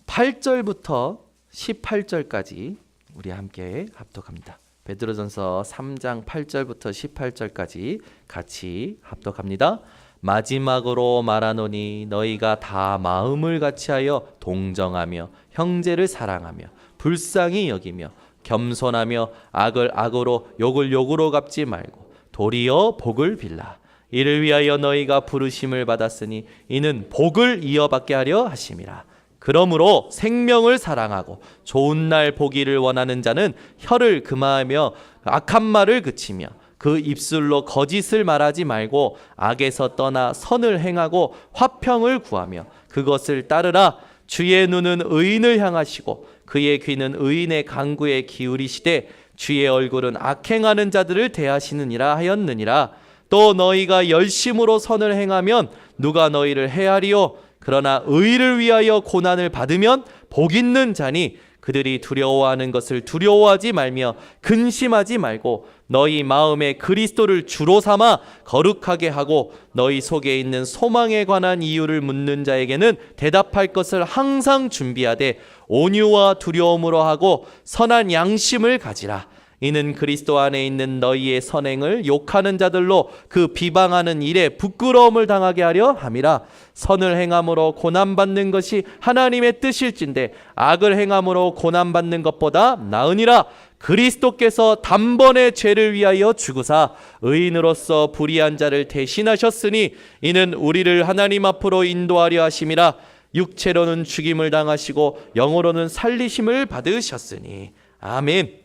8절부터 18절까지 우리 함께 합독합니다. 베드로전서 3장 8절부터 18절까지 같이 합독합니다. 마지막으로 말하노니 너희가 다 마음을 같이하여 동정하며 형제를 사랑하며 불쌍히 여기며 겸손하며 악을 악으로 욕을 욕으로 갚지 말고 도리어 복을 빌라. 이를 위하여 너희가 부르심을 받았으니 이는 복을 이어받게 하려 하심이라. 그러므로 생명을 사랑하고 좋은 날 보기를 원하는 자는 혀를 금하며 악한 말을 그치며 그 입술로 거짓을 말하지 말고 악에서 떠나 선을 행하고 화평을 구하며 그것을 따르라. 주의 눈은 의인을 향하시고 그의 귀는 의인의 간구에 기울이시되 주의 얼굴은 악행하는 자들을 대하시느니라 하였느니라. 또 너희가 열심으로 선을 행하면 누가 너희를 해하리요? 그러나 의를 위하여 고난을 받으면 복 있는 자니 그들이 두려워하는 것을 두려워하지 말며 근심하지 말고 너희 마음에 그리스도를 주로 삼아 거룩하게 하고 너희 속에 있는 소망에 관한 이유를 묻는 자에게는 대답할 것을 항상 준비하되 온유와 두려움으로 하고 선한 양심을 가지라. 이는 그리스도 안에 있는 너희의 선행을 욕하는 자들로 그 비방하는 일에 부끄러움을 당하게 하려 함이라. 선을 행함으로 고난받는 것이 하나님의 뜻일진데 악을 행함으로 고난받는 것보다 나으니라. 그리스도께서 단번에 죄를 위하여 죽으사 의인으로서 불의한 자를 대신하셨으니 이는 우리를 하나님 앞으로 인도하려 하심이라. 육체로는 죽임을 당하시고 영으로는 살리심을 받으셨으니. 아멘.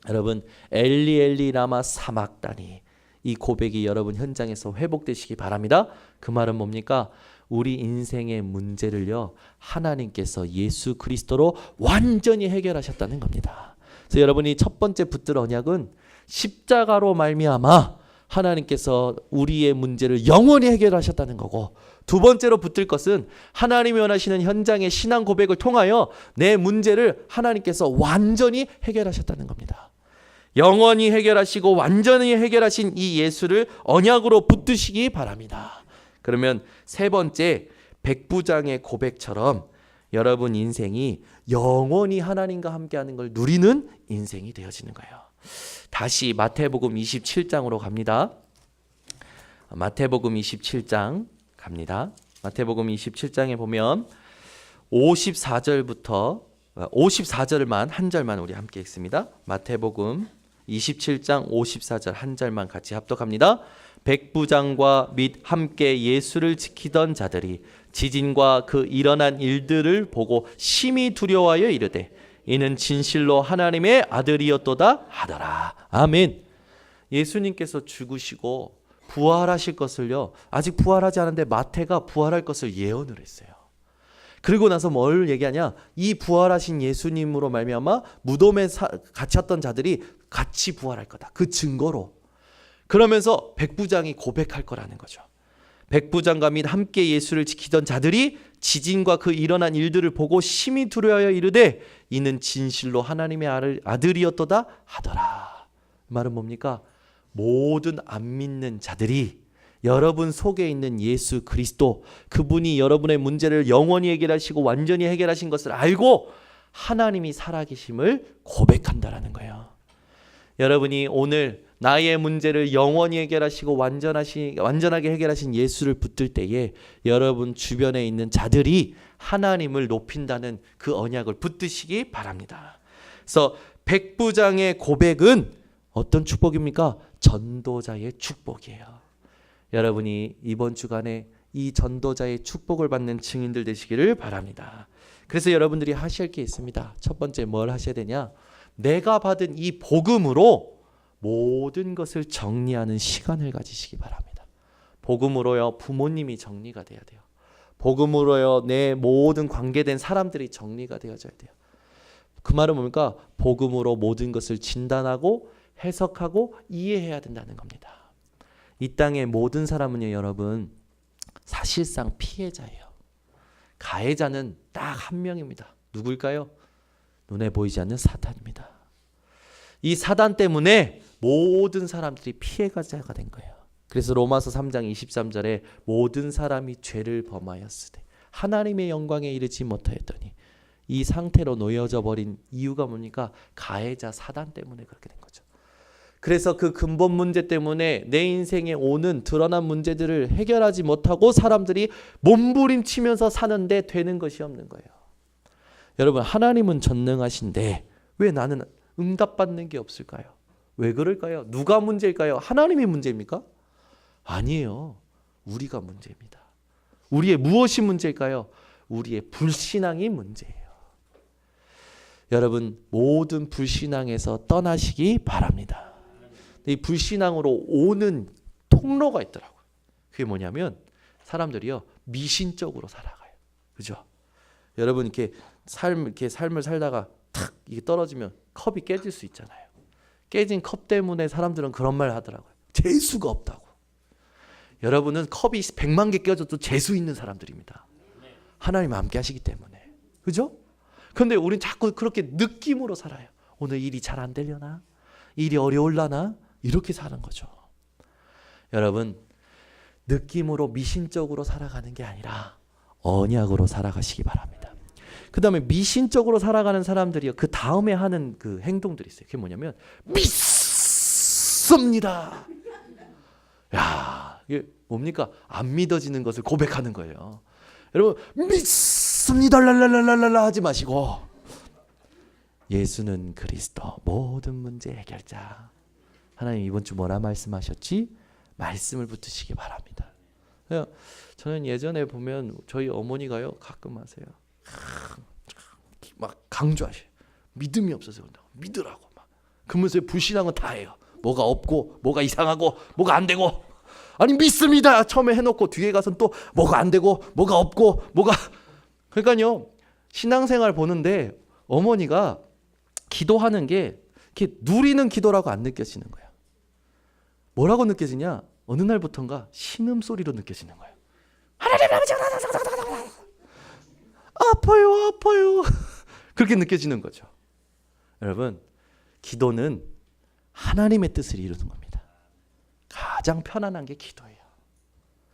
여러분, 엘리 엘리 라마 사막다니, 이 고백이 여러분 현장에서 회복되시기 바랍니다. 그 말은 뭡니까? 우리 인생의 문제를요, 하나님께서 예수 그리스도로 완전히 해결하셨다는 겁니다. 그래서 여러분이 첫 번째 붙들 언약은 십자가로 말미암아 하나님께서 우리의 문제를 영원히 해결하셨다는 거고, 두 번째로 붙들 것은 하나님이 원하시는 현장의 신앙 고백을 통하여 내 문제를 하나님께서 완전히 해결하셨다는 겁니다. 영원히 해결하시고 완전히 해결하신 이 예수를 언약으로 붙드시기 바랍니다. 그러면 세 번째 백부장의 고백처럼 여러분 인생이 영원히 하나님과 함께하는 걸 누리는 인생이 되어지는 거예요. 다시 마태복음 27장으로 갑니다. 마태복음 27장 갑니다. 마태복음 27장에 보면 54절만 한 절만 우리 함께 읽습니다. 마태복음 27장 54절 한 절만 같이 합독합니다. 백부장과 및 함께 예수를 지키던 자들이 지진과 그 일어난 일들을 보고 심히 두려워하여 이르되 이는 진실로 하나님의 아들이었도다 하더라. 아멘. 예수님께서 죽으시고 부활하실 것을요, 아직 부활하지 않은데 마태가 부활할 것을 예언을 했어요. 그리고 나서 뭘 얘기하냐? 이 부활하신 예수님으로 말미암아 무덤에 갇혔던 자들이 같이 부활할 거다. 그 증거로. 그러면서 백부장이 고백할 거라는 거죠. 백부장과 및 함께 예수를 지키던 자들이 지진과 그 일어난 일들을 보고 심히 두려워하여 이르되 이는 진실로 하나님의 아들이었도다 하더라. 말은 뭡니까? 모든 안 믿는 자들이 여러분 속에 있는 예수 그리스도, 그분이 여러분의 문제를 영원히 해결하시고 완전히 해결하신 것을 알고 하나님이 살아계심을 고백한다라는 거예요. 여러분이 오늘 나의 문제를 영원히 해결하시고 완전하게 해결하신 예수를 붙들 때에 여러분 주변에 있는 자들이 하나님을 높인다는 그 언약을 붙드시기 바랍니다. 그래서 백부장의 고백은 어떤 축복입니까? 전도자의 축복이에요. 여러분이 이번 주간에 이 전도자의 축복을 받는 증인들 되시기를 바랍니다. 그래서 여러분들이 하실 게 있습니다. 첫 번째 뭘 하셔야 되냐? 내가 받은 이 복음으로 모든 것을 정리하는 시간을 가지시기 바랍니다. 복음으로요, 부모님이 정리가 돼야 돼요. 복음으로요, 내 모든 관계된 사람들이 정리가 되어져야 돼요. 그 말은 뭡니까? 복음으로 모든 것을 진단하고 해석하고 이해해야 된다는 겁니다. 이 땅의 모든 사람은요, 여러분 사실상 피해자예요. 가해자는 딱 한 명입니다. 누구일까요? 눈에 보이지 않는 사탄입니다. 이 사단 때문에 모든 사람들이 피해자가 된 거예요. 그래서 로마서 3장 23절에 모든 사람이 죄를 범하였으되 하나님의 영광에 이르지 못하였더니 이 상태로 놓여져 버린 이유가 뭡니까? 가해자 사단 때문에 그렇게 된 거죠. 그래서 그 근본 문제 때문에 내 인생에 오는 드러난 문제들을 해결하지 못하고 사람들이 몸부림치면서 사는데 되는 것이 없는 거예요. 여러분, 하나님은 전능하신데 왜 나는 응답받는 게 없을까요? 왜 그럴까요? 누가 문제일까요? 하나님이 문제입니까? 아니에요. 우리가 문제입니다. 우리의 무엇이 문제일까요? 우리의 불신앙이 문제예요. 여러분, 모든 불신앙에서 떠나시기 바랍니다. 이 불신앙으로 오는 통로가 있더라고요. 그게 뭐냐면 사람들이요, 미신적으로 살아가요. 그죠? 여러분 이렇게 삶을 살다가 탁 이게 떨어지면 컵이 깨질 수 있잖아요. 깨진 컵 때문에 사람들은 그런 말 하더라고요. 재수가 없다고. 여러분은 컵이 100만 개 깨져도 재수 있는 사람들입니다. 하나님 함께 하시기 때문에. 그죠? 그런데 우린 자꾸 그렇게 느낌으로 살아요. 오늘 일이 잘 안 되려나? 일이 어려울라나? 이렇게 사는 거죠. 여러분, 느낌으로 미신적으로 살아가는 게 아니라 언약으로 살아가시기 바랍니다. 그 다음에 미신적으로 살아가는 사람들이요, 그 다음에 하는 그 행동들이 있어요. 그게 뭐냐면 믿습니다. 야, 이게 뭡니까? 안 믿어지는 것을 고백하는 거예요. 여러분, 믿습니다 랄랄랄랄라 하지 마시고 예수는 그리스도 모든 문제 해결자. 하나님 이번 주 뭐라 말씀하셨지? 말씀을 붙으시기 바랍니다. 저는 예전에 보면 저희 어머니가요, 가끔 하세요. 막 강조하셔요. 믿음이 없어서 그런다고. 믿으라고 막. 그러면서 불신앙은 다 해요. 뭐가 없고 뭐가 이상하고 뭐가 안 되고. 아니 믿습니다 처음에 해놓고 뒤에 가서는 또 뭐가 안 되고 뭐가 없고 뭐가. 그러니까요, 신앙생활 보는데 어머니가 기도하는 게 이렇게 누리는 기도라고 안 느껴지는 거예요. 뭐라고 느껴지냐? 어느 날부터인가 신음소리로 느껴지는 거예요. 아파요. 그렇게 느껴지는 거죠. 여러분, 기도는 하나님의 뜻을 이루는 겁니다. 가장 편안한 게 기도예요.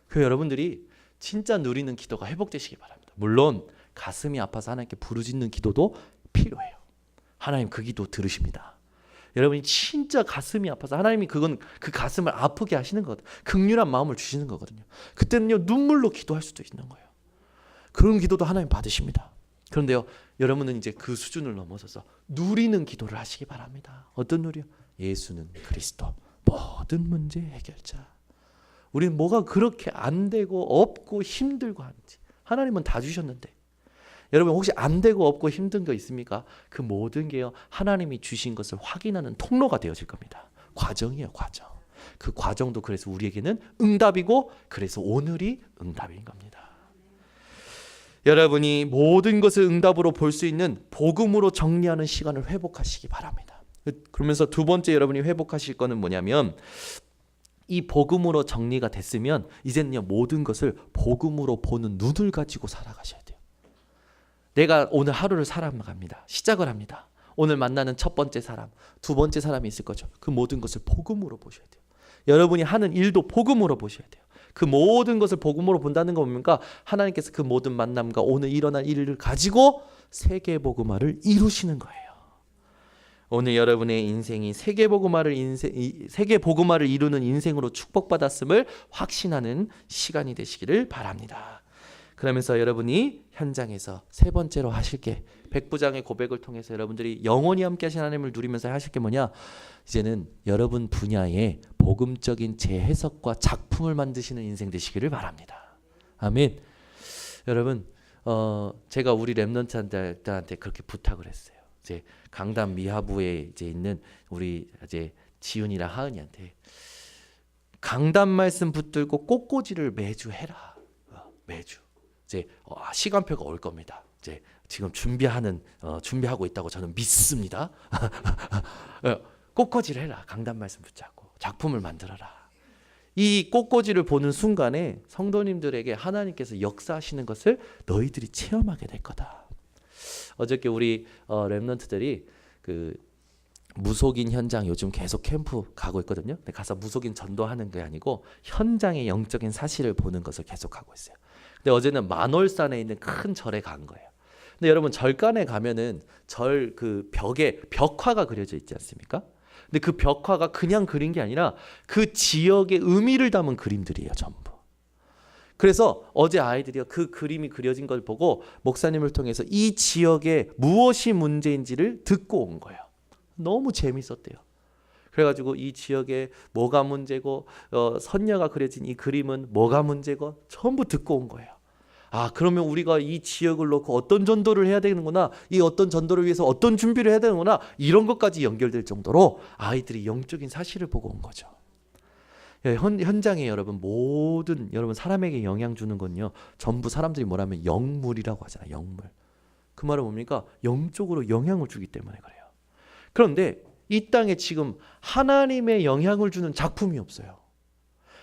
그 여러분들이 진짜 누리는 기도가 회복되시기 바랍니다. 물론 가슴이 아파서 하나님께 부르짖는 기도도 필요해요. 하나님 그 기도 들으십니다. 여러분이 진짜 가슴이 아파서 하나님이 그 가슴을 아프게 하시는 거거든요. 긍휼한 마음을 주시는 거거든요. 그때는요 눈물로 기도할 수도 있는 거예요. 그런 기도도 하나님 받으십니다. 그런데요 여러분은 이제 그 수준을 넘어서서 누리는 기도를 하시기 바랍니다. 어떤 누리요? 예수는 그리스도 모든 문제 해결자. 우리는 뭐가 그렇게 안 되고 없고 힘들고 하는지 하나님은 다 주셨는데 여러분 혹시 안 되고 없고 힘든 거 있습니까? 그 모든 게요 하나님이 주신 것을 확인하는 통로가 되어질 겁니다. 과정이에요, 과정. 그 과정도 그래서 우리에게는 응답이고 그래서 오늘이 응답인 겁니다. 여러분이 모든 것을 응답으로 볼 수 있는 복음으로 정리하는 시간을 회복하시기 바랍니다. 그러면서 두 번째 여러분이 회복하실 거는 뭐냐면 이 복음으로 정리가 됐으면 이제는요 모든 것을 복음으로 보는 눈을 가지고 살아가셔야 돼요. 내가 오늘 하루를 살아갑니다. 시작을 합니다. 오늘 만나는 첫 번째 사람, 두 번째 사람이 있을 거죠. 그 모든 것을 복음으로 보셔야 돼요. 여러분이 하는 일도 복음으로 보셔야 돼요. 그 모든 것을 복음으로 본다는 거 뭡니까? 하나님께서 그 모든 만남과 오늘 일어날 일을 가지고 세계복음화를 이루시는 거예요. 오늘 여러분의 인생이 세계복음화를 이루는 인생으로 축복받았음을 확신하는 시간이 되시기를 바랍니다. 그러면서 여러분이 현장에서 세 번째로 하실 게 백부장의 고백을 통해서 여러분들이 영원히 함께 하신 하나님을 누리면서 하실 게 뭐냐? 이제는 여러분 분야에 복음적인 재해석과 작품을 만드시는 인생 되시기를 바랍니다. 아멘. 여러분 제가 우리 렘넌트들한테 그렇게 부탁을 했어요. 이제 강남 미하부에 이제 있는 우리 이제 지훈이랑 하은이한테 강단 말씀 붙들고 꽃꽂이를 매주 해라. 매주. 이제 시간표가 올 겁니다. 이제 지금 준비하고 있다고 저는 믿습니다. 꽃꽂이를 해라. 강단 말씀 붙잡고 작품을 만들어라. 이 꽃꽂이를 보는 순간에 성도님들에게 하나님께서 역사하시는 것을 너희들이 체험하게 될 거다. 어저께 우리 렘넌트들이 그 무속인 현장 요즘 계속 캠프 가고 있거든요. 근데 가서 무속인 전도하는 게 아니고 현장의 영적인 사실을 보는 것을 계속 하고 있어요. 근데 어제는 만월산에 있는 큰 절에 간 거예요. 근데 여러분 절간에 가면은 절 그 벽에 벽화가 그려져 있지 않습니까? 근데 그 벽화가 그냥 그린 게 아니라 그 지역의 의미를 담은 그림들이에요, 전부. 그래서 어제 아이들이 그 그림이 그려진 걸 보고 목사님을 통해서 이 지역에 무엇이 문제인지를 듣고 온 거예요. 너무 재밌었대요. 그래가지고 이 지역에 뭐가 문제고 선녀가 그려진 이 그림은 뭐가 문제고 전부 듣고 온 거예요. 아, 그러면 우리가 이 지역을 놓고 어떤 전도를 해야 되는구나, 이 어떤 전도를 위해서 어떤 준비를 해야 되는구나, 이런 것까지 연결될 정도로 아이들이 영적인 사실을 보고 온 거죠. 현장에 여러분 여러분 사람에게 영향 주는 건요 전부 사람들이 뭐라면 영물이라고 하잖아요. 영물. 그 말은 뭡니까? 영적으로 영향을 주기 때문에 그래요. 그런데 이 땅에 지금 하나님의 영향을 주는 작품이 없어요.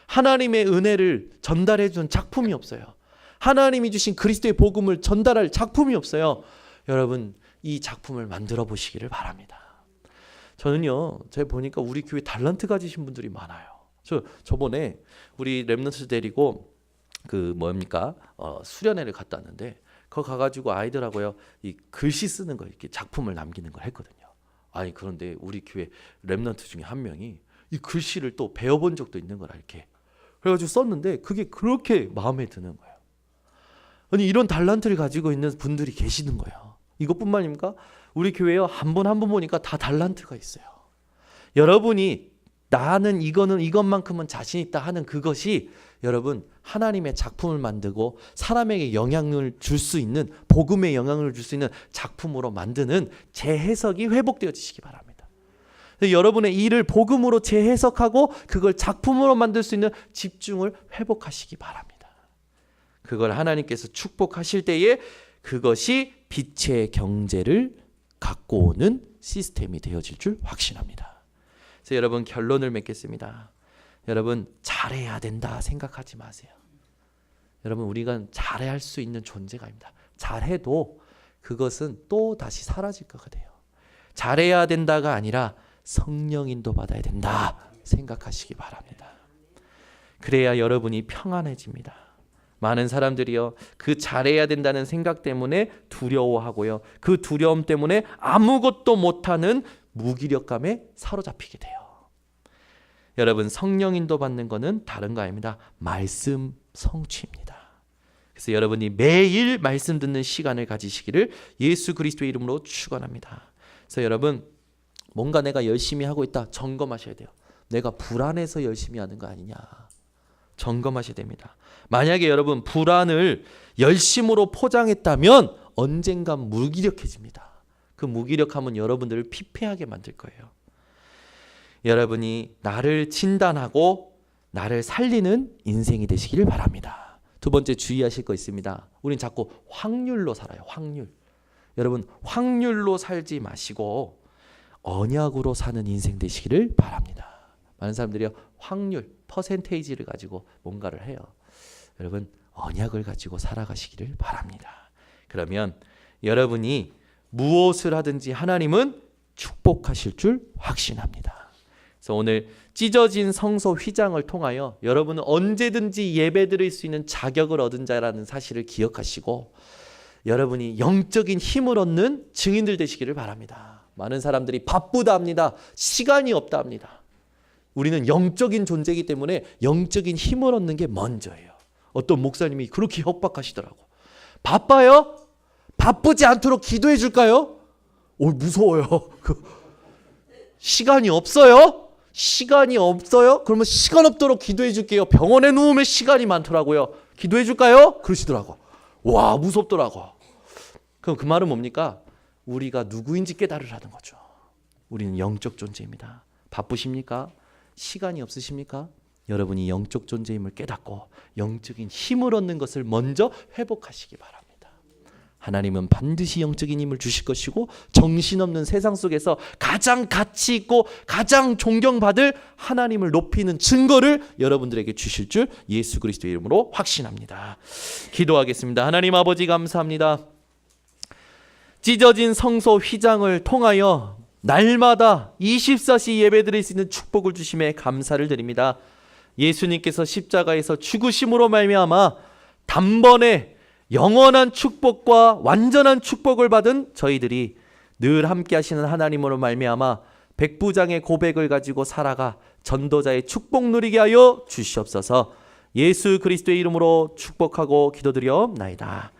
하나님의 은혜를 전달해 주는 작품이 없어요. 하나님이 주신 그리스도의 복음을 전달할 작품이 없어요. 여러분 이 작품을 만들어 보시기를 바랍니다. 저는요 제가 보니까 우리 교회 달란트 가지신 분들이 많아요. 저번에 우리 렘넌트 데리고 수련회를 갔다 왔는데 거기 가가지고 아이들하고요 이 글씨 쓰는 거 이렇게 작품을 남기는 걸 했거든요. 아니 그런데 우리 교회 렘넌트 중에 한 명이 이 글씨를 또 배워본 적도 있는 거라 이렇게 그래가지고 썼는데 그게 그렇게 마음에 드는 거예요. 아니 이런 달란트를 가지고 있는 분들이 계시는 거예요. 이것뿐만 아닙니까? 우리 교회요 한 분 한 분 보니까 다 달란트가 있어요. 여러분이 나는 이것만큼은 자신 있다 하는 그것이 여러분 하나님의 작품을 만들고 사람에게 영향을 줄 수 있는 복음의 영향을 줄 수 있는 작품으로 만드는 재해석이 회복되어지시기 바랍니다. 여러분의 일을 복음으로 재해석하고 그걸 작품으로 만들 수 있는 집중을 회복하시기 바랍니다. 그걸 하나님께서 축복하실 때에 그것이 빛의 경제를 갖고 오는 시스템이 되어질 줄 확신합니다. 그래서 여러분 결론을 맺겠습니다. 여러분 잘해야 된다 생각하지 마세요. 여러분 우리가 잘해야 할 수 있는 존재가 아닙니다. 잘해도 그것은 또 다시 사라질 거가 돼요. 잘해야 된다가 아니라 성령 인도 받아야 된다 생각하시기 바랍니다. 그래야 여러분이 평안해집니다. 많은 사람들이요, 그 잘해야 된다는 생각 때문에 두려워하고요, 그 두려움 때문에 아무것도 못하는 무기력감에 사로잡히게 돼요. 여러분, 성령 인도 받는 것은 다른 거 아닙니다. 말씀 성취입니다. 그래서 여러분이 매일 말씀 듣는 시간을 가지시기를 예수 그리스도의 이름으로 축원합니다. 그래서 여러분, 뭔가 내가 열심히 하고 있다 점검하셔야 돼요. 내가 불안해서 열심히 하는 거 아니냐, 점검하셔야 됩니다. 만약에 여러분 불안을 열심으로 포장했다면 언젠간 무기력해집니다. 그 무기력함은 여러분들을 피폐하게 만들 거예요. 여러분이 나를 진단하고 나를 살리는 인생이 되시기를 바랍니다. 두 번째 주의하실 거 있습니다. 우린 자꾸 확률로 살아요. 확률. 여러분, 확률로 살지 마시고 언약으로 사는 인생 되시기를 바랍니다. 많은 사람들이 확률, 퍼센테이지를 가지고 뭔가를 해요. 여러분, 언약을 가지고 살아가시기를 바랍니다. 그러면 여러분이 무엇을 하든지 하나님은 축복하실 줄 확신합니다. 그래서 오늘 찢어진 성소 휘장을 통하여 여러분은 언제든지 예배 드릴 수 있는 자격을 얻은 자라는 사실을 기억하시고 여러분이 영적인 힘을 얻는 증인들 되시기를 바랍니다. 많은 사람들이 바쁘다 합니다. 시간이 없다 합니다. 우리는 영적인 존재이기 때문에 영적인 힘을 얻는 게 먼저예요. 어떤 목사님이 그렇게 협박하시더라고. 바빠요? 바쁘지 않도록 기도해 줄까요? 무서워요. 시간이 없어요? 시간이 없어요? 그러면 시간 없도록 기도해 줄게요. 병원에 누우면 시간이 많더라고요. 기도해 줄까요? 그러시더라고. 와, 무섭더라고. 그럼 그 말은 뭡니까? 우리가 누구인지 깨달으라는 거죠. 우리는 영적 존재입니다. 바쁘십니까? 시간이 없으십니까? 여러분이 영적 존재임을 깨닫고 영적인 힘을 얻는 것을 먼저 회복하시기 바랍니다. 하나님은 반드시 영적인 힘을 주실 것이고 정신없는 세상 속에서 가장 가치 있고 가장 존경받을 하나님을 높이는 증거를 여러분들에게 주실 줄 예수 그리스도의 이름으로 확신합니다. 기도하겠습니다. 하나님 아버지, 감사합니다. 찢어진 성소 휘장을 통하여 날마다 24시 예배드릴 수 있는 축복을 주심에 감사를 드립니다. 예수님께서 십자가에서 죽으심으로 말미암아 단번에 영원한 축복과 완전한 축복을 받은 저희들이 늘 함께 하시는 하나님으로 말미암아 백부장의 고백을 가지고 살아가 전도자의 축복 누리게 하여 주시옵소서. 예수 그리스도의 이름으로 축복하고 기도드려옵나이다.